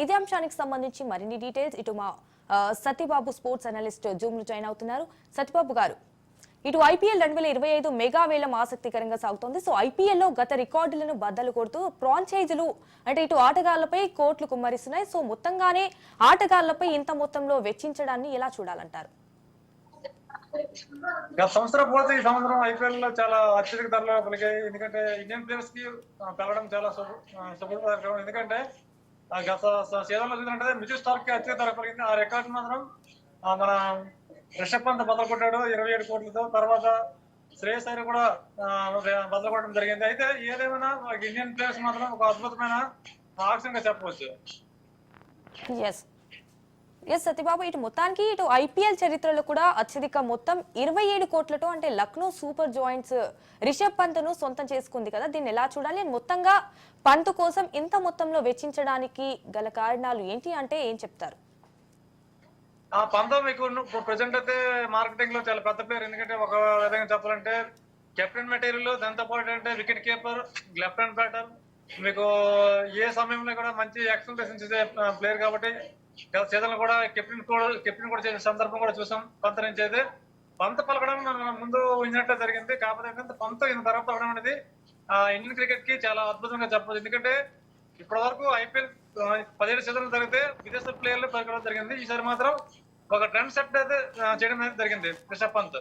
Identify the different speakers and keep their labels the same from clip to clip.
Speaker 1: ఇదే అంశానికి సంబంధించి మరిన్ని డీటెయిల్స్ ఇటు మా సత్యబాబు స్పోర్ట్స్ అనలిస్ట్ జూమ్ లో జాయిన్ అవుతున్నారు. సత్యబాబు గారు, ఇటు ఐపీఎల్ 2025 మెగా వేలం ఆసక్తికరంగా సాగుతోంది. సో ఐపీఎల్ లో గత రికార్డులను బద్దలు కొడుతూ ఫ్రాంచైజీలు అంటే ఇటు ఆటగాళ్లపై కోట్లు కుమ్మరిస్తున్నాయి. సో మొత్తంగానే ఆటగాళ్లపై ఇంత మొత్తంలో వెచ్చించడాన్ని ఎలా చూడాలంటారు?
Speaker 2: గత సంవత్సరం పోతే ఈ సంవత్సరం ఐపీఎల్ లో చాలా అత్యధిక ధరలు పలికాయి. ఎందుకంటే ఇండియన్ ప్లేయర్స్ కి పెరగడం చాలా శుభదాయకం. ఎందుకంటే గత సీజన్ లో చూసినట్టే మిచిల్ స్టార్క్ కి అత్యధిక ధర పలికింది. ఆ రికార్డు మాత్రం మన రిషబ్ పంత్ బదులు కొట్టాడు 27 కోట్లతో. తర్వాత శ్రేయస్ అయ్యర్ కూడా బదులు కొట్టడం జరిగింది. అయితే ఏదేమైనా ఇండియన్ ప్లేయర్స్ మాత్రం ఒక అద్భుతమైన ఆక్షన్ గా చెప్పవచ్చు.
Speaker 1: సత్యబాబు, ఇటు మొత్తానికి ఇటు ఐపీఎల్ చరిత్రలో కూడా అత్యధిక మొత్తం 27 కోట్లతో అంటే లక్నో సూపర్ జాయింట్స్ రిషబ్ పంత్ ను సొంతం చేసుకుంది కదా, దీన్ని ఎలా చూడాలి? మొత్తంగా పంత్ కోసం ఇంత మొత్తంలో వెచ్చించడానికి గల కారణాలు ఏంటి అంటే ఏం చెప్తారు?
Speaker 2: ఆ పంతం మీకు ప్రెసెంట్ అయితే మార్కెటింగ్ లో చాలా పెద్ద ప్లేయర్. ఎందుకంటే ఒక విధంగా చెప్పాలంటే కెప్టెన్ మెటీరియల్, దాంతో పాటు అంటే wicket keeper, left hand batter, మీకు ఏ సమయంలో కూడా మంచి ఎక్సలెన్స్ చేసే ప్లేయర్ కాబట్టి గత సీజన్ లో కూడా కెప్టెన్ కూడా చేసే సందర్భం కూడా చూసాం. పంత నుంచి అయితే పంత పలకడం ముందు ఊహించినట్టే జరిగింది. కాకపోతే ఏంటంటే పంత ఇంత ధర పలకడం అనేది ఇండియన్ క్రికెట్ కి చాలా అద్భుతంగా చెప్పచ్చు. ఎందుకంటే ఇప్పటి వరకు ఐపీఎల్ 17 సీజన్లు జరిగితే విదేశీ ప్లేయర్లు పలకడం జరిగింది. ఈసారి మాత్రం ఒక ట్రెండ్ సెట్ అయితే చేయడం అనేది జరిగింది రిషబ్ పంత్.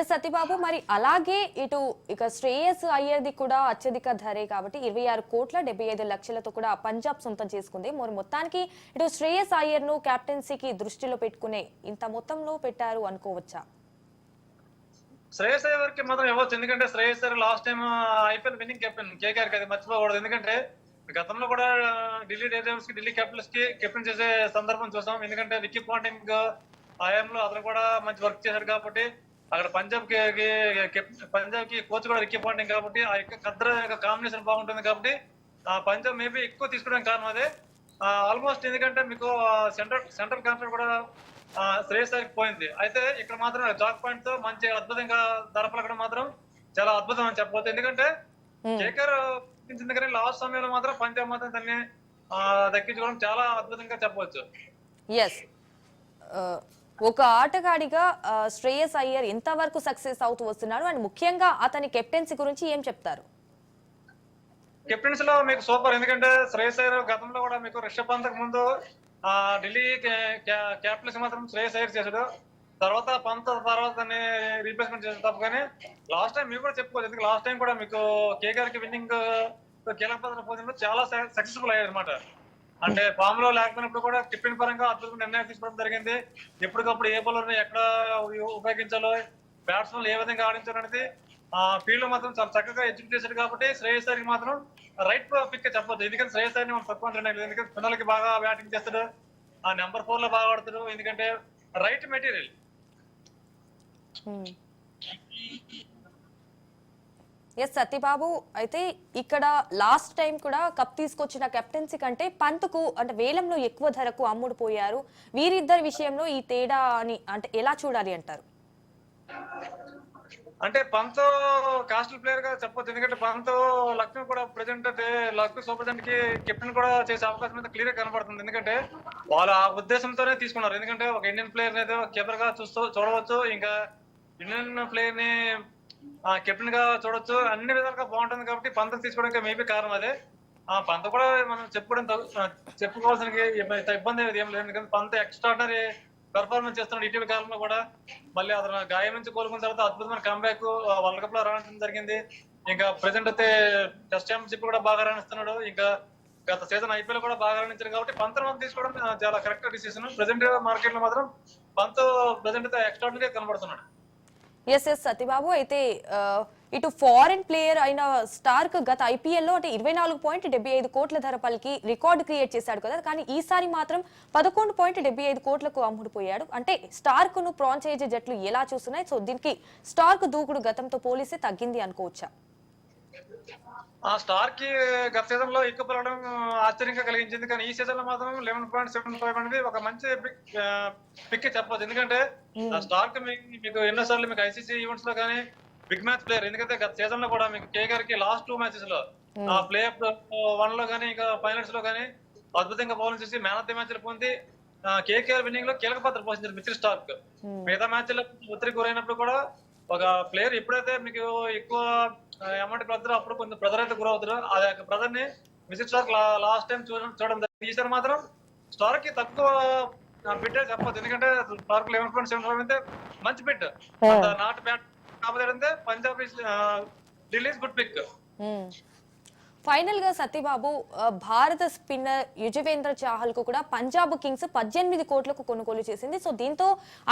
Speaker 1: సత్యబాబు, మరి అలాగే ఇటు ఇక శ్రేయస్ అయ్యర్ది కూడా అత్యధిక ధరే కాబట్టి 26 కోట్ల 75 లక్షలతో కూడా పంజాబ్ సొంతం చేసుకుంది. మరి మొత్తానికి ఇటు శ్రేయస్ అయ్యర్ ను కెప్టెన్సీకి దృష్టిలో పెట్టుకునే ఇంత మొత్తంలో పెట్టారు అనుకోవచ్చా?
Speaker 2: శ్రేయస్ అయ్యర్ కి మాత్రం ఇవ్వచ్చు. ఎందుకంటే Shreyas Iyer last time IPL winning captain KKR కి, అది మర్చిపోకూడదు. ఎందుకంటే గతంలో కూడా ఢిల్లీ డేర్డెవిల్స్ కి, ఢిల్లీ క్యాపిటల్స్ కి కెప్టెన్ చేసే సందర్భం చూసాం. ఎందుకంటే రికీ పాంటింగ్ హయాంలో అతను కూడా మంచి వర్క్ చేశాడు కాబట్టి అక్కడ పంజాబ్ కి కోచ్ కూడా రికీ పాంటింగ్ కాబట్టి ఆ యొక్క కద్దరు కాంబినేషన్ బాగుంటుంది కాబట్టి పంజాబ్ మేబీ ఎక్కువ తీసుకోవడానికి కారణం అదే. ఆల్మోస్ట్ ఎందుకంటే మీకు సెంట్రల్ కాంట్రాక్ట్ కూడా శ్రేయస్ అయ్యర్కి పోయింది. అయితే ఇక్కడ మాత్రం జాక్ పాయింట్ తో మంచి అద్భుతంగా ధర పలకడం మాత్రం చాలా అద్భుతం అని చెప్పవచ్చు. ఎందుకంటే కేకేఆర్ కానీ లాస్ట్ సమయంలో మాత్రం పంజాబ్ మాత్రం దాన్ని దక్కించుకోవడం చాలా అద్భుతంగా చెప్పవచ్చు.
Speaker 1: ఒక ఆటగాడిగా శ్రేయస్ అయ్యర్ ఎంతవరకు సక్సెస్ అవుతూ వస్తున్నాడు అండ్ ముఖ్యంగా అతని కెప్టెన్సీ గురించి ఏం చెప్తారు?
Speaker 2: కెప్టెన్సీ లో మీకు సూపర్. ఎందుకంటే శ్రేయస్ అయ్యర్ గతంలో కూడా మీకు రిషబ్ పంత్ ముందు ఢిల్లీ క్యాపిటల్స్ మాత్రం శ్రేయస్ అయ్యర్ చేశాడు. తర్వాత పంత్ తర్వాత రీప్లేస్మెంట్ చేసిన తప్ప. కానీ లాస్ట్ టైం మీరు కూడా చెప్పుకోవచ్చు. ఎందుకంటే లాస్ట్ టైం కూడా మీకు కేకేఆర్ కి విన్నింగ్ కీలక పాత్ర పోజిషన్ చాలా సక్సెస్ఫుల్ అయ్యారు అనమాట. అంటే ఫామ్ లో లేకపోయినప్పుడు కూడా కెప్టెన్ పరంగా అద్భుతమైన నిర్ణయం తీసుకోవడం జరిగింది. ఎప్పటికప్పుడు ఏ బౌలర్ ఎక్కడ ఉపయోగించాలో, బ్యాట్స్మెన్ ఏ విధంగా ఆడించాలో అనేది ఫీల్డ్ లో మాత్రం చాలా చక్కగా ఎగ్జిక్యూట్ చేశాడు. కాబట్టి శ్రేయస్ అయ్యర్ మాత్రం రైట్ పిక్ చెప్పొచ్చు. ఎందుకంటే శ్రేయస్ అయ్యర్ మనం తక్కువ అంటున్నాం. ఎందుకంటే పిల్లలకి బాగా బ్యాటింగ్ చేస్తాడు, నెంబర్ 4 లో బాగా ఆడుతాడు. ఎందుకంటే రైట్ మెటీరియల్.
Speaker 1: సత్యబాబు, అయితే ఇక్కడ లాస్ట్ టైం కూడా కప్ తీసుకొచ్చిన కెప్టెన్సీ కంటే పంత్కు అంటే వేలంలో ఎక్కువ ధరకు అమ్ముడు పోయారు. వీరిద్దరి విషయంలో ఈ తేడా అని అంటే ఎలా చూడాలి అంటారు?
Speaker 2: అంటే పంత్ కాస్టల్ ప్లేయర్ గా చెప్పొచ్చు. ఎందుకంటే పంత్ లక్నో కూడా ప్రెసెంట్ అయితే లక్నో సూపర్ జెయింట్ కి కెప్టెన్ కూడా చేసే అవకాశం అయితే క్లియర్ గా కనబడుతుంది. ఎందుకంటే వాళ్ళు ఆ ఉద్దేశంతోనే తీసుకున్నారు. ఎందుకంటే ఒక ఇండియన్ ప్లేయర్ అయితే కీపర్ గా చూడవచ్చు, ఇంకా ఇండియన్ ప్లేయర్ ని కెప్టెన్ గా చూడొచ్చు, అన్ని విధాలుగా బాగుంటుంది. కాబట్టి పంత్ తీసుకోవడానికి మేబీ కారణం అదే. పంత్ కూడా మనం చెప్పుకోవాల్సిన ఇబ్బంది ఏం లేదు. ఎందుకంటే పంత్ ఎక్స్ట్రాడినరీ పెర్ఫార్మెన్స్ చేస్తున్నాడు ఇటీవల కాలంలో కూడా. మళ్ళీ అతను గాయం నుంచి కోలుకున్న తర్వాత అద్భుతమైన కంబ్యాక్ వరల్డ్ కప్ లో రావడం జరిగింది. ఇంకా ప్రెసెంట్ అయితే టెస్ట్ ఛాంపియన్షిప్ కూడా బాగా రాణిస్తున్నాడు. ఇంకా గత సీజన్ ఐపీఎల్ కూడా బాగా రాణించారు. కాబట్టి పంత్ తీసుకోవడం చాలా కరెక్ట్ డిసిషన్. ప్రెసెంట్ మార్కెట్ లో మాత్రం పంత్ ప్రెసెంట్ అయితే ఎక్స్ట్రాడినరీ కనబడుతున్నాడు.
Speaker 1: సత్యబాబు, అయితే ఇటు ఫారెన్ ప్లేయర్ అయిన స్టార్క్ గత ఐపీఎల్ లో అంటే 24.75 కోట్ల ధర పలికి రికార్డు క్రియేట్ చేశాడు కదా, కానీ ఈసారి మాత్రం 11.75 కోట్లకు అమ్ముడుపోయాడు. అంటే స్టార్క్ ను ఫ్రాంచైజీ జట్లు ఎలా చూస్తున్నాయి? సో దీనికి స్టార్క్ దూకుడు గతంతో పోలిస్తే తగ్గింది అనుకోవచ్చా?
Speaker 2: ఆ స్టార్ కి గత సీజన్ లో ఎక్కువ పడడం ఆశ్చర్యంగా కలిగించింది. కానీ ఈ సీజన్ లో మాత్రం 11.75 అనేది ఒక మంచి పిక్ చెప్పవచ్చు. ఎందుకంటే స్టార్ కి మీకు ఎన్నోసార్లు మీకు ఐసీసీ ఈవెంట్స్ లో కానీ బిగ్ మ్యాచ్ ప్లేయర్. ఎందుకంటే గత సీజన్ లో కూడా మీకు కేకేఆర్ కి లాస్ట్ 2 మ్యాచెస్ లో ఆ ప్లే ఆఫ్ 1 లో కానీ ఇంకా ఫైనల్స్ లో కానీ అద్భుతంగా బౌలింగ్ చేసి మ్యాన్ ఆఫ్ ది మ్యాచ్ పొంది కేకేఆర్ విన్నింగ్ లో కీలక పాత్ర పోషించారు మిచిల్ స్టార్క్. మిగతా మ్యాచ్ల్లో ఒత్తిడి గురైనప్పుడు కూడా ఒక ప్లేయర్ ఎప్పుడైతే మీకు ఎక్కువ అమౌంట్ పెడతారో అప్పుడు కొంచెం ప్రెజర్ అయితే గురవుతారు. ఆ యొక్క ప్రెజర్ ని మిచిల్ స్టార్క్ లాస్ట్ టైం చూడడం జరిగింది. ఈసారి మాత్రం స్టార్క్ కి తక్కువ బిడ్ చెప్పొచ్చు, ఎందుకంటే స్టార్క్ 11.75 అయితే మంచి బిడ్, అంత నాట్ బ్యాడ్. కాకపోతే ఏంటంటే Punjab Delhi good pick.
Speaker 1: Final గా సత్యబాబు, భారత స్పిన్నర్ యుజవేంద్ర చాహల్ కు కూడా పంజాబ్ కింగ్స్ 18 కోట్లకు కొనుగోలు చేసింది. సో దీంతో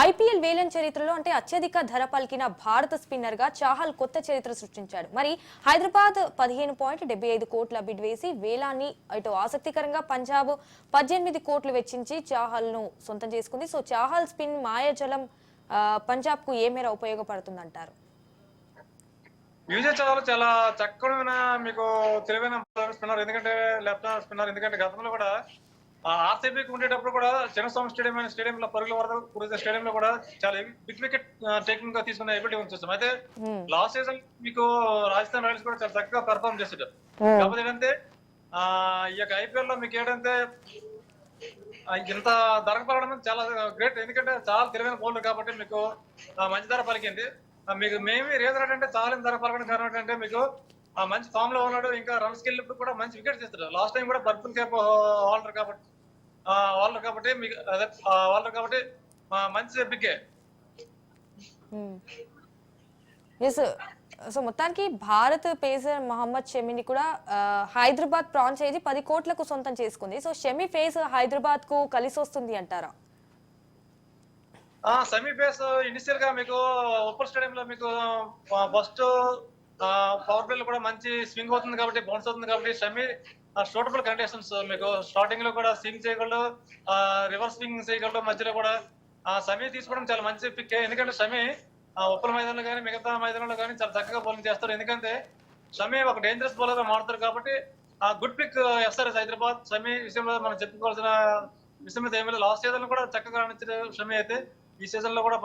Speaker 1: ఐపీఎల్ వేలం చరిత్రలో అంటే అత్యధిక ధర పలికిన భారత స్పిన్నర్ గా చాహల్ కొత్త చరిత్ర సృష్టించాడు. మరి హైదరాబాద్ 15.75 కోట్ల బిడ్ వేసి వేలాన్ని ఇటు ఆసక్తికరంగా పంజాబ్ 18 కోట్లు వెచ్చించి చాహల్ ను సొంతం చేసుకుంది. సో చాహల్ స్పిన్ మాయాజలం పంజాబ్ కు ఏ మేర ఉపయోగపడుతుందంటారు?
Speaker 2: యూజే చాలా చక్కడైన మీకు తెలివైన స్పిన్నర్, ఎందుకంటే లెఫ్ట్ హ్యాండ్ స్పిన్నర్. ఎందుకంటే గతంలో కూడా ఆర్సీబీకి ఉండేటప్పుడు కూడా చిన్నస్వామి స్టేడియం అనే స్టేడియంలో పరుగుల వరద కురిసే స్టేడియంలో కూడా చాలా బిగ్ వికెట్ టేకింగ్ గా తీసుకునే ఎబిలిటీ ఉంది చూస్తాం. అయితే లాస్ట్ సీజన్ మీకు రాజస్థాన్ రాయల్స్ కూడా చాలా చక్కగా పెర్ఫార్మ్ చేసాడు. కాకపోతే ఏంటంటే ఈ యొక్క ఐపీఎల్ లో మీకు ఏంటంటే ఇంత ధర పలకడం చాలా గ్రేట్, ఎందుకంటే చాలా తెలివైన బౌలర్ కాబట్టి మీకు మంచి ధర పలికింది. మీకు మేమే రీజన్ ఏంటంటే చాలా ధర పలకడం కారణం ఏంటంటే మీకు మంచి ఫామ్ లో ఉన్నాడు, ఇంకా రన్స్ కెళ్ళినప్పుడు కూడా మంచి వికెట్ తీస్తాడు. లాస్ట్ టైం కూడా పర్పుల్ క్యాప్ ఆల్డర్ కాబట్టి మీకు అదే ఆల్డర్ కాబట్టి మంచి బిగ్గే.
Speaker 1: సో మొత్తానికి భారత్ పేసర్ మహమ్మద్ షమిని కూడా హైదరాబాద్ ఫ్రాంచైజీ 10 కోట్లకు సొంతం చేసుకుంది. సో షమి ఫేస్ హైదరాబాద్ కు కలిసి వస్తుంది అంటారా?
Speaker 2: సెమీ ఫేస్ ఇనిషియల్ గా మీకు ఉప్పల్ స్టేడియం లో మీకు ఫస్ట్ పవర్ ప్లే కూడా మంచి స్వింగ్ అవుతుంది కాబట్టి, బౌన్స్ అవుతుంది కాబట్టి షమి సూటబుల్ కండిషన్స్. మీకు స్టార్టింగ్ లో కూడా స్వింగ్ చేయగలడు, రివర్స్ స్వింగ్ చేయగలడు, మధ్యలో కూడా షమి తీసుకోవడం చాలా మంచి పిక్. ఎందుకంటే షమి ఉప్పల మైదానంలో కానీ మిగతా మైదానంలో కానీ చాలా చక్కగా బౌలింగ్ చేస్తారు. ఎందుకంటే షమి ఒక డేంజరస్ బౌలర్ గా మారుతారు కాబట్టి good pick SRS Hyderabad. Shami విషయంలో మనం చెప్పుకోవాల్సిన విషయం మీద ఏమి లేదు. లాస్ట్ సీజన్ లో కూడా చక్కగా రాణించిన షమి అయితే ఈ సీజన్ లో కూడా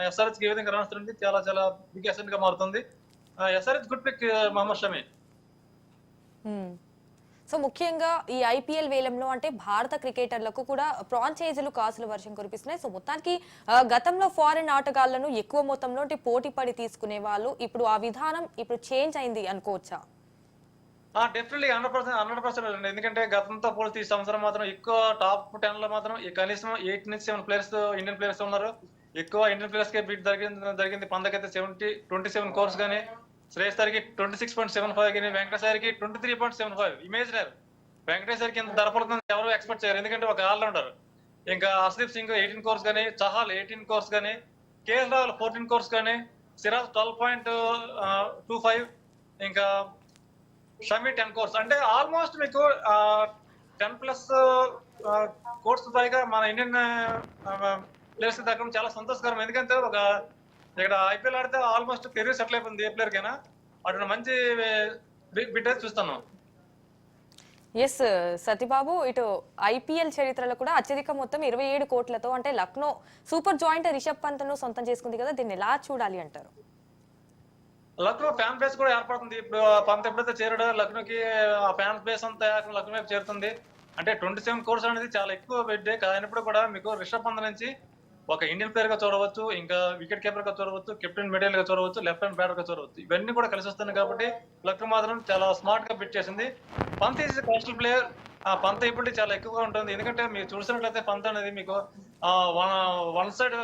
Speaker 2: ఎస్ఆర్ఎస్ ఏ విధంగా రాణిస్తుంది, చాలా బిగ్ అసెట్ గా మారుతుంది. SRS good pick Mohammed Shami.
Speaker 1: So ముఖ్యంగా ఈ ఐపీఎల్ వేలంలో అంటే భారత క్రికెటర్లకు కూడా ఫ్రాంచైజీలు కాసుల వర్షం కురిపిస్తున్నాయి. సో మొత్తానికి గతంలో ఫారిన్ ఆటగాళ్లను ఎక్కువ మొత్తంలో పోటీ పడి తీసుకునే వాళ్ళు, ఇప్పుడు ఆ విధానం ఇప్పుడు చేంజ్ అయింది అనుకోవచ్చా?
Speaker 2: డెఫినెట్లీ 100% అండి. ఎందుకంటే గతంతో పోలిస్తే ఈ సంవత్సరం మాత్రం ఎక్కువ టాప్ 10 లో మాత్రం కనీసం 8 నుంచి 7 ప్లేయర్స్ ఇండియన్ ప్లేయర్స్ ఉన్నారు. ఎక్కువ ఇండియన్ ప్లేయర్స్ కే బీట్ జరిగింది. పందకైతే 27 కోర్స్ గానీ, శ్రేయస్ కి 26.75 కానీ, వెంకటేశ్వరికి 23.75. ఇమేజినర్ వెంకటేశ్వరికి ఇంత ధర పడుతుంది ఎవరు ఎక్స్పెక్ట్ చేయరు, ఎందుకంటే ఒక ఆల్రౌండర్. ఇంకా హర్షదీప్ సింగ్ 18 కోర్స్ కానీ, చహాల్ 18 కోర్స్ కానీ, కేఎల్ రాహుల్ 14 కోర్స్ కానీ, సిరాజ్ 12.25, ఇంకా షమి 10 కోర్స్. అంటే ఆల్మోస్ట్ మీకు 10+ కోర్స్ పైగా మన ఇండియన్ ప్లేయర్స్ తగ్గడం చాలా సంతోషకరం. ఎందుకంటే ఒక ఇక్కడ ఐపీఎల్ ఆడితే ఆల్మోస్ట్ కెరీర్ సెటిల్ అయిపోయింది ఏ ప్లేయర్ కైనా. అటు మంచి బిడ్ అయితే చూస్తున్నాం.
Speaker 1: ఎస్ సతీబాబు, ఇటు ఐపీఎల్ చరిత్రలో కూడా అత్యధిక మొత్తం 27 కోట్లతో అంటే లక్నో సూపర్ జాయింట్ రిషబ్ పంత్ ను సొంతం చేసుకుంది కదా, దీన్ని ఎలా చూడాలి అంటారు?
Speaker 2: లక్నో ఫ్యాన్ బేస్ కూడా ఏర్పడుతుంది. ఇప్పుడు పంత్ ఎప్పుడైతే చేరాడో లక్నోకి ఆ ఫ్యాన్ బేస్ అంతా లక్నో వైపు చేరుతుంది. అంటే 27 కోర్స్ అనేది చాలా ఎక్కువ బిడ్డే కానప్పుడు కూడా మీకు రిషబ్ పంత్ నుంచి ఒక ఇండియన్ ప్లేయర్ గా చూడవచ్చు, ఇంకా వికెట్ కీపర్ గా చూడవచ్చు, కెప్టెన్ మిడిల్ గా చూడవచ్చు, లెఫ్ట్ హ్యాండ్ బ్యాటర్ గా చూడవచ్చు. ఇవన్నీ కూడా కలిసి వస్తున్నాయి కాబట్టి లక్నో మాత్రం చాలా స్మార్ట్ గా బిట్ చేసింది. Pant is coastal player. Pant ఇప్పుడు చాలా ఎక్కువగా ఉంటుంది. ఎందుకంటే మీరు చూసినట్లయితే పంత్ అనేది మీకు వన్ సైడ్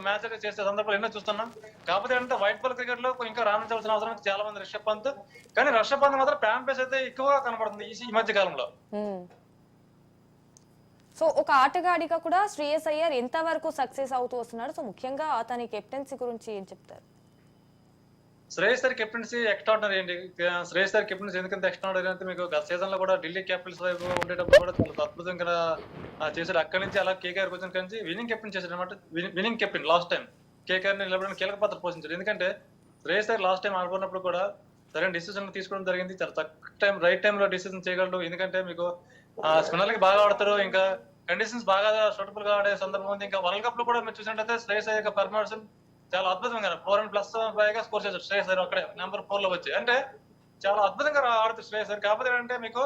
Speaker 2: మ్యాచ్ చేసే సందర్భాలు ఎన్నో చూస్తున్నాం. కాకపోతే ఏంటంటే వైట్ బాల్ క్రికెట్ లో ఇంకా రాణించాల్సిన అవసరం చాలా మంది రిషబ్ పంత్. కానీ రిషబ్ పంత్ మాత్రం ఫ్యాన్ బేస్ అయితే ఎక్కువగా కనబడుతుంది ఈ మధ్య కాలంలో.
Speaker 1: సో ఒక ఆటగాడిగా కూడా శ్రేయస్ అయ్యర్ ఎంత వరకు సక్సెస్ అవుతూ వస్తున్నాడు? సో ముఖ్యంగా అతని కెప్టెన్సీ గురించి ఏం చెప్తారు?
Speaker 2: శ్రేయస్ అయ్యర్ కెప్టెన్సీ ఎక్స్ట్రాడినరీ అండి. శ్రేయస్ అయ్యర్ కెప్టెన్సీ ఎందుకంటే ఎక్స్ట్రాడినరీ అంటే మీకు గత సీజన్ లో కూడా ఢిల్లీ క్యాపిటల్స్ వైపు ఉండేటప్పుడు కూడా చాలా అద్భుతంగా చేశాడు. అక్కడి నుంచి అలా కేకేఆర్ వచ్చిన నుంచి విన్నింగ్ కెప్టెన్ చేశాడు అనమాట. Winning captain last time KKR ని నిలబడిన కీలక పాత్ర పోషించాడు. ఎందుకంటే శ్రేయస్ అయ్యర్ లాస్ట్ టైం ఆడుకున్నప్పుడు కూడా సరైన డిసిజన్ తీసుకోవడం జరిగింది. చాలా తక్కువ రైట్ టైం లో డిసిజన్ చేయగలడు. ఎందుకంటే మీకు స్పిన్నర్లకి బాగా ఆడతారు, ఇంకా కండిషన్స్ బాగా సూటబుల్ గా ఆడే సందర్భం ఉంది. ఇంకా వరల్డ్ కప్ లో కూడా మీరు చూసినట్టయితే శ్రేయస్ అయ్యర్ పర్ఫార్మెన్స్ చాలా అద్భుతంగా 4+ పైగా స్కోర్ చేశారు శ్రేయస్ అయ్యర్ అక్కడే నెంబర్ 4 లో వచ్చి. అంటే చాలా అద్భుతంగా ఆడుతుంది శ్రేయస్ అయ్యర్. కాకపోతే ఏంటంటే మీకు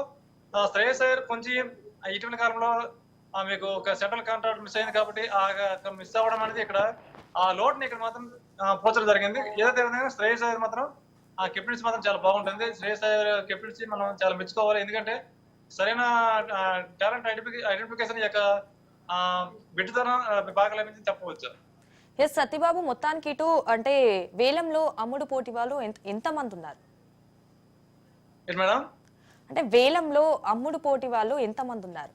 Speaker 2: శ్రేయస్ అయ్యర్ కొంచెం ఇటీవల కాలంలో మీకు ఒక సెంట్రల్ కాంట్రాక్ట్ మిస్ అయింది కాబట్టి మిస్ అవ్వడం అనేది ఇక్కడ ఆ లోటుని ఇక్కడ మాత్రం పోల్చడం జరిగింది. ఏదైతే విధంగా శ్రేయస్ అయ్యర్ మాత్రం ఆ కెప్టెన్సీ మాత్రం చాలా బాగుంటుంది. శ్రేయస్ అయ్యర్ కెప్టెన్సీ మనం చాలా మెచ్చుకోవాలి. ఎందుకంటే సరైన టాలెంట్ ఐడెంటిఫికేషన్ యొక్క బిడ్డతనం బాగా లభించింది చెప్పవచ్చు.
Speaker 1: ఎస్ సత్యబాబు, మొత్తానికి ఇటు అంటే వేలంలో అమ్ముడు పోటీ వాళ్ళు ఎంతమంది ఉన్నారు?
Speaker 2: ఏంటి మేడం?
Speaker 1: అంటే వేలంలో అమ్ముడు పోటీ వాళ్ళు ఎంతమంది ఉన్నారు?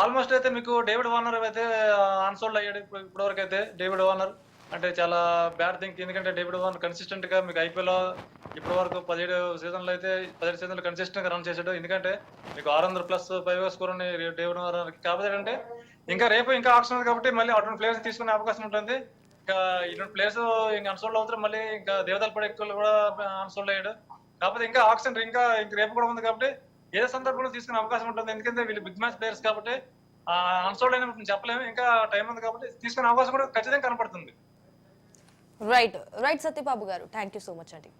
Speaker 2: ఆల్మోస్ట్ అయితే మీకు డేవిడ్ వార్నర్ అయితే అన్సోల్డ్ అయ్యాడు ఇప్పటి వరకు అయితే. డేవిడ్ వార్నర్ అంటే చాలా బ్యాడ్ థింగ్. ఎందుకంటే డేవిడ్ వార్నర్ కన్సిస్టెంట్ గా మీకు ఐపీఎల్ ఇప్పటి వరకు 17 సీజన్లు అయితే 17 సీజన్లు కన్సిస్టెంట్ గా రన్ చేశాడు. ఎందుకంటే మీకు 600+ స్కోర్ ఉంది డేవిడ్ వార్నర్. కాకపోతే అంటే ఇంకా రేపు ఇంకా ఆప్షన్ ఉంది కాబట్టి మళ్ళీ అటువంటి ప్లేయర్స్ తీసుకునే అవకాశం ఉంటుంది. ఇంకా ఇటువంటి ప్లేయర్స్ ఇంకా అన్సోల్డ్ అవుతారు. మళ్ళీ ఇంకా దేవతల పడేక్కులు కూడా అన్సోల్డ్ అయ్యాడు. కాకపోతే ఇంకా ఆప్షన్ ఇంకా రేపు కూడా ఉంది కాబట్టి ఏ సందర్భంలో తీసుకునే అవకాశం ఉంటుంది. ఎందుకంటే వీళ్ళు బిగ్ మ్యాచ్ ప్లేయర్స్ కాబట్టి అన్సోల్డ్ అయిన చెప్పలేము. ఇంకా టైం ఉంది కాబట్టి తీసుకునే అవకాశం కూడా ఖచ్చితంగా కనపడుతుంది.
Speaker 1: రైట్ రైట్ సత్యబాబు గారు, థ్యాంక్ యూ సో మచ్ అండి.